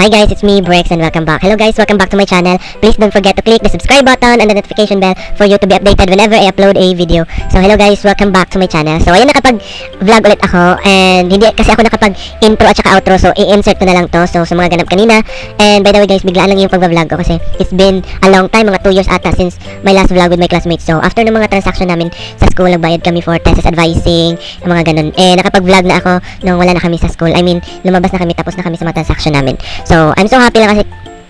Hi guys, it's me, Brix, and welcome back. Hello guys, welcome back to my channel. Please don't forget to click the subscribe button and the notification bell for you to be updated whenever I upload a video. So hello guys, welcome back to my channel. So ayun, nakapag-vlog ulit ako, and hindi kasi ako nakapag-intro at saka outro, so i-insert ko na lang to. So sa mga ganap kanina, and by the way guys, biglaan lang yung pag-vlog ko kasi it's been a long time, mga 2 years ata since my last vlog with my classmates. So after ng mga transaction namin sa school, nagbayad kami for thesis advising, yung mga ganun. Eh nakapag-vlog na ako nung wala na kami sa school. I mean, lumabas na kami, tapos na kami sa mga transaction namin. So, I'm so happy lang kasi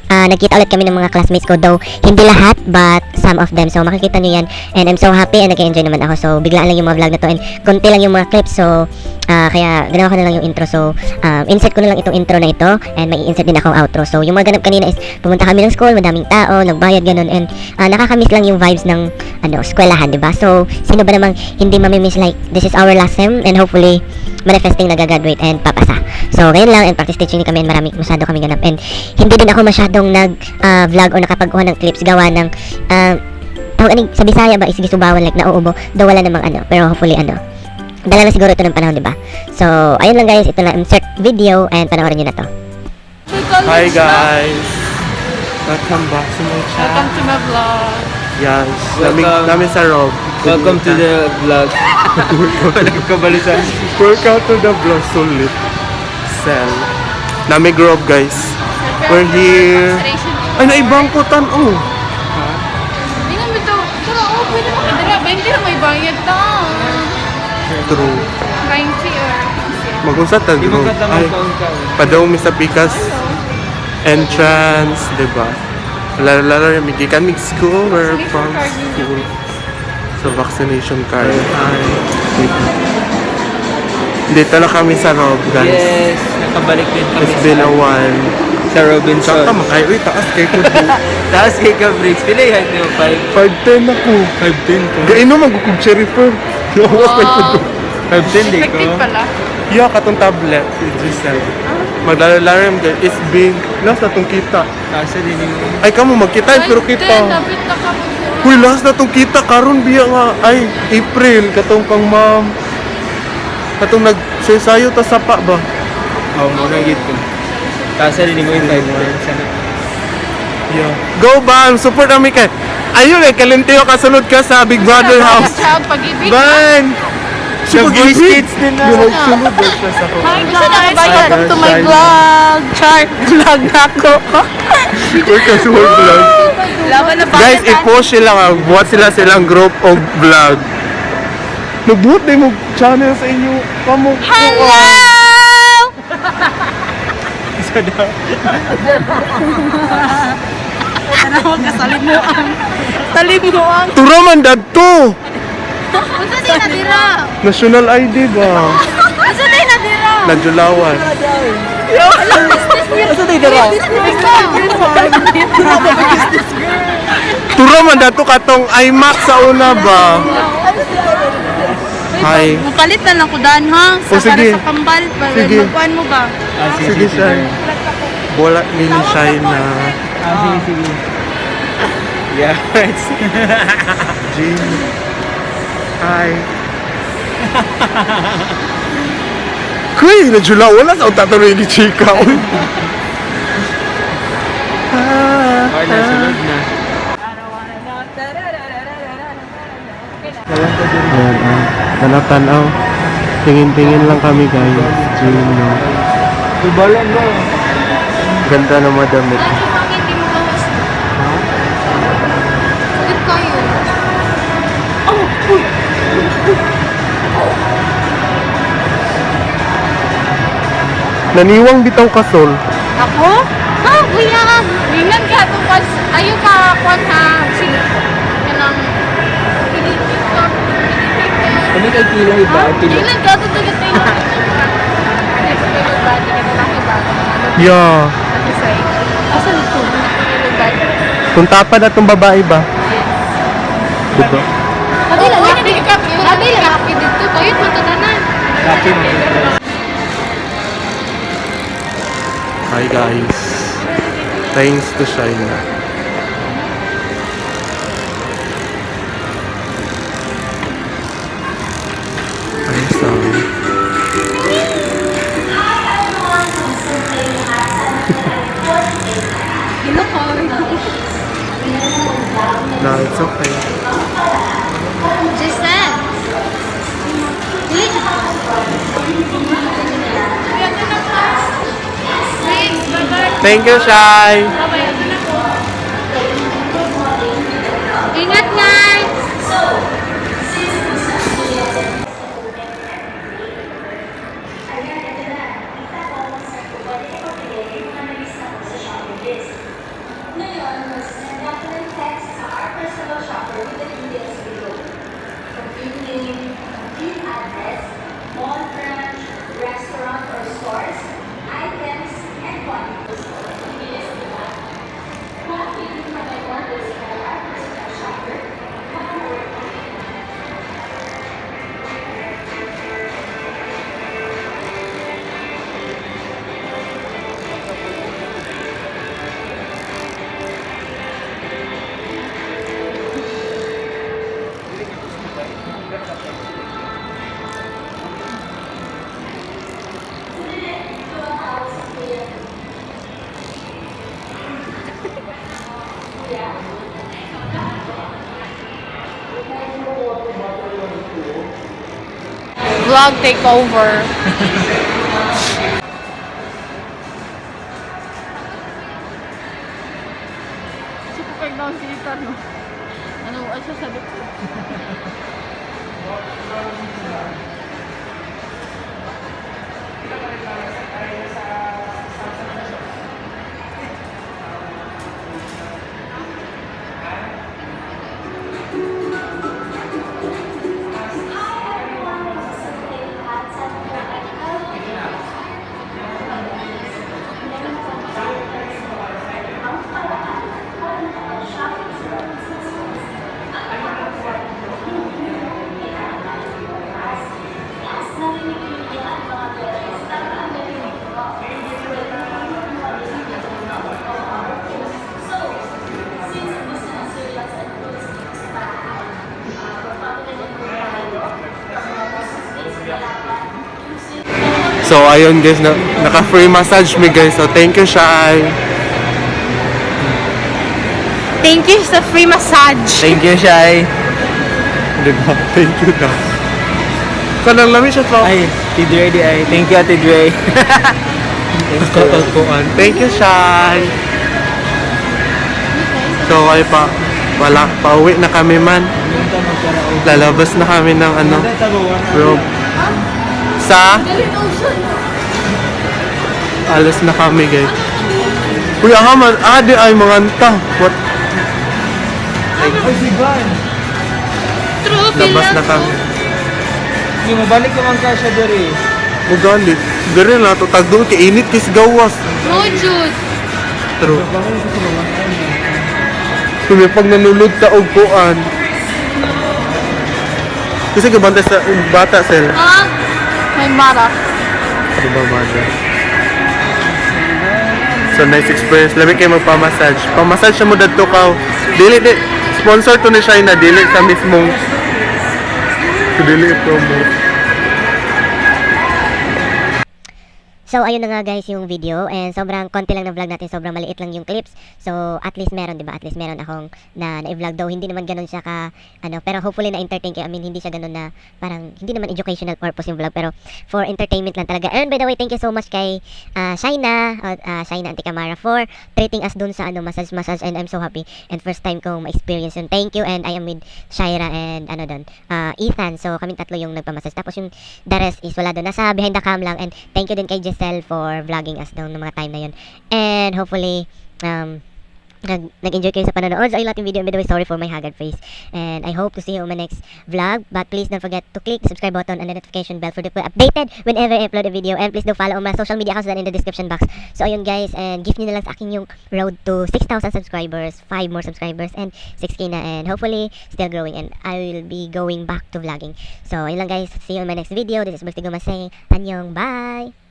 nagkita ulit kami ng mga classmates ko, though hindi lahat, but some of them. So, makikita nyo yan. And I'm so happy and nag-enjoy naman ako. So, biglaan lang yung mga vlog na to and konti lang yung mga clips. So, kaya ginawa ko na lang yung intro. So, insert ko na lang itong intro na ito and may insert din akong outro. So, yung mga ganap kanina is pumunta kami ng school, madaming tao, nagbayad, ganun. And nakakamiss lang yung vibes ng eskwelahan, diba? So, sino ba namang hindi mamimiss like this is our last sem and hopefully manifesting nagagraduate and papasa. So, ngayon lang and practice teaching kami and masyado kami ganap. And hindi din ako masyadong nag-vlog o nakapagkuha ng clips gawa ng sa Bisaya ba is gisubawan like nauubo. Daw wala namang pero hopefully dala na siguro ito ng panahon, diba? So, ayun lang guys, ito na insert video and panoorin nyo na to. Hi guys! Welcome back to my channel. Welcome to my vlog. Yes, namin sa Rob. Welcome to the vlog. Kabaliwan. Welcome to the vlog, sulit. Sel. Nami Grove guys. We're here. Ay, naibangkutan Hindi naman ito. Pero pwede mo kadala. 20 na may bayad na. True. 90 or... Mag-usat ang Di mo Grove. ka Ay, padaw mi sa Pikas entrance, diba? Lalo yung gikan mig school or from school. So, vaccination card. Dito na kami sa Rob, guys. Yes, nakabalik din kami It's been a while. sa Robinson. Saka makayo, taas kay ko. Taas kay ka Brix. Pila yung niyo? 5'10 ako. 5'10 ko. Gaino magkukog cherry fur. Wow. 5'10 di ko. Effective pala. Yeah, katong tablet. Giselle. Maglalalarim guys. It's big. Last na tong kita. Taas din yung... Ay, kamo magkita pero kita. Dapat na ka mo. Uy, last na tong kita. Karon biya nga. Ay, April. Katong kang ma'am. Katong nagsasayo ta sapa ba? Oo, muna gito. Taas din mo yung 5'10. Sana. Yeah. Go Bam! Support kami kay. Ayun eh, kalinteo kasunod ka sa Big Brother house. Child pag-ibig. Ban! Siya voice kids din na. Sunod siya sa ko. Hi guys! Welcome to my vlog. Chart vlog na ako. Uy, casual vlog. Laban na Guys, i-post sila nga. Buhat sila silang group o vlog. Nagbuhat na yung channel sa inyo. Kamu. Hello! Isa daw. Ano ka salimuang? Salimuang. Turaman dadto. Unsa din nadira? National ID ba? Unsa din nadira? Nagjulawan. Isa tayo dara. Turaman dadto katong IMAX sa una ba? Hi. Mupalit na lang ko dan ha. O, sige. Para sa kambal. Sige. Magkuhan mo ba? Sige, Shai. Bola ni Shai na Sige. Yeah. Jean. Hi. Kuy, nagjula. Wala sa utatuloy ni Chika. Okay na, sunod na. Ayan, tanaw-tanaw. Tingin-tingin lang kami guys. Gino. Ibalan mo. Ganda na madamit. Ulit kayo. Naniwang bitaw kasol. Ako? Kuya. Bilan ka itong ayaw ka kwan ha. Sige. Kanang Ano kay kilo iba? bilan ka itong tayo. Yeah. Asan ito? Kung tapad at itong babae ba? Diba? Adi lalaki dito. Kayo matatanan. Laki mo. Hi guys. Thanks to China. I'm sorry. No, it's okay. Giselle. Thank you, Shai. Ingat, guys! Vlog takeover. Super daw si Ethan, no? Ano, asa sa dito? So, ayun guys, naka-free massage me guys. So, thank you, Shai. Thank you sa free massage. Thank you, Shai. Diba? Thank you daw. Kanang lami siya pa. Ay, Tidre di ay. Thank you, Tidre. Kakalkuan. Thank you, Shai. So, ay pa. Wala. Pauwi na kami man. Lalabas na kami ng ano. Room. Sa? Alas na kami guys. Uy, man. Di ay mga anta. What? Ay, sigan. True, Labas na kami. Yung mabalik naman ka siya diri. Mugali. Gari na to. Tagdoon kay init kis gawas. No, Jude. True. Kung pag nanulod ta og kuan. Kasi gabantay sa bata sel. Ah, may mara. Diba bata? So nice experience. Labi kayo magpamassage. Pamassage siya mo dadto ka. Dili di. Sponsor to ni siya na dili sa mismong. Dili promo. So, ayun na nga guys yung video, and sobrang konti lang na vlog natin, sobrang maliit lang yung clips. So, at least meron, diba? At least meron akong na-vlog, daw hindi naman ganun siya ka, pero hopefully na-entertain kayo. I mean, hindi siya ganun na, parang, hindi naman educational purpose yung vlog, pero for entertainment lang talaga. And by the way, thank you so much kay Shaina Antikamara for treating us dun sa massage, and I'm so happy. And first time kong ma-experience yun. Thank you, and I am with Shaira and Ethan. So, kaming tatlo yung nagpamassage. Tapos yung the rest is wala dun. Nasa behind the cam lang, and thank you din kay Giselle for vlogging us down ng mga time na yun. And hopefully, nag-enjoy kayo sa panonood. So, ayun lahat yung video. And by the way, sorry for my haggard face. And I hope to see you on my next vlog. But please don't forget to click the subscribe button and the notification bell for the updated whenever I upload a video. And please do follow on my social media accounts in the description box. So, ayun guys. And give nyo na lang sa akin yung road to 6,000 subscribers, 5 more subscribers, and 6K na. And hopefully, still growing. And I will be going back to vlogging. So, ayun lang guys. See you on my next video. This is Tiguman saying, Annyeong. Bye!